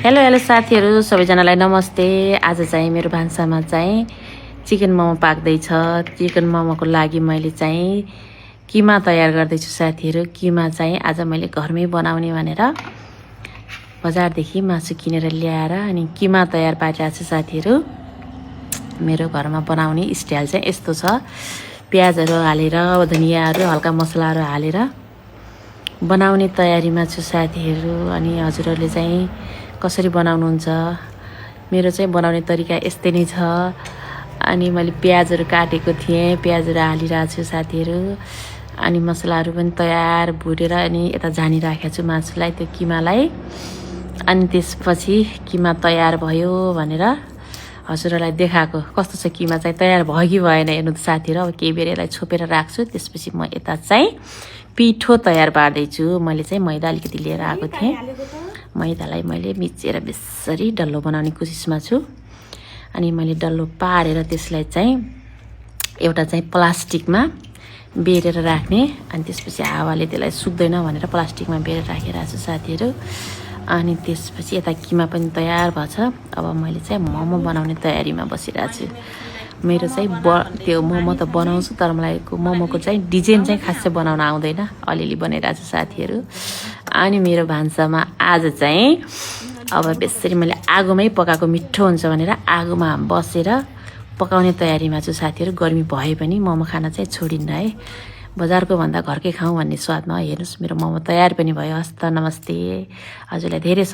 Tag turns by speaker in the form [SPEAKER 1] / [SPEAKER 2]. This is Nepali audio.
[SPEAKER 1] हेलो साथीहरू सबैजनालाई नमस्ते। आज चाहिँ मेरो भान्सामा चाहिँ चिकन मोमो पाक्दैछ। चिकन मोमोको लागि मैले चाहिँ किमा तयार गर्दैछु साथीहरू। किमा चाहिँ आज मैले घरमै बनाउने भनेर बजारदेखि मासु किनेर ल्याएर अनि किमा तयार पारिरहेको छु साथीहरू। मेरो घरमा बनाउने स्टाइल चाहिँ यस्तो छ। प्याजहरू हालेर धनियाहरू हल्का मसलाहरू हालेर बनाउने तयारीमा छु साथीहरू। अनि हजुरहरूले चाहिँ कसरी बनाउनुहुन्छ? मेरो चाहिँ बनाउने तरिका यस्तै नै छ। अनि मैले प्याजहरू काटेको थिएँ, प्याजहरू हालिरहेको छु साथीहरू। अनि मसलाहरू पनि तयार भुटेर अनि यता झानिराखेको छु मासुलाई, त्यो किमालाई। अनि त्यसपछि किमा तयार भयो भनेर हजुरहरूलाई देखाएको कस्तो छ। किमा चाहिँ तयार भयो कि भएन हेर्नु त साथीहरू। अब केही बेर यसलाई छोपेर राख्छु। त्यसपछि म यता चाहिँ पिठो तयार पार्दैछु। मैले चाहिँ मैदा अलिकति लिएर आएको थिएँ। मैदालाई मैले मिचेर बेसरी डल्लो बनाउने कोसिसमा छु। अनि मैले डल्लो पारेर त्यसलाई चाहिँ एउटा चाहिँ प्लास्टिकमा बेरेर राख्ने। अनि त्यसपछि हावाले त्यसलाई सुक्दैन भनेर प्लास्टिकमा बेरेर राखिरहेको छु साथीहरू। अनि त्यसपछि यता किमा पनि तयार भएछ। अब मैले चाहिँ मोमो बनाउने तयारीमा बसिरहेको छु। मेरो चाहिँ त्यो मोमो त बनाउँछु, तर मलाई मोमोको चाहिँ डिजाइन चाहिँ खासै बनाउन आउँदैन। अलिअलि बनाइरहेको छु साथीहरू। अनि मेरो भान्सामा आज चाहिँ अब बेसरी मैले आगोमै पकाएको मिठो हुन्छ भनेर आगोमा बसेर पकाउने तयारीमा छु साथीहरू। गर्मी भए पनि मोमो खान चाहिँ छोडिन्न है। बजारको भन्दा घरकै खाउँ भन्ने स्वादमा हेर्नुहोस् मेरो मोमो तयार पनि भयो। हस्त नमस्ते। हजुरलाई धेरै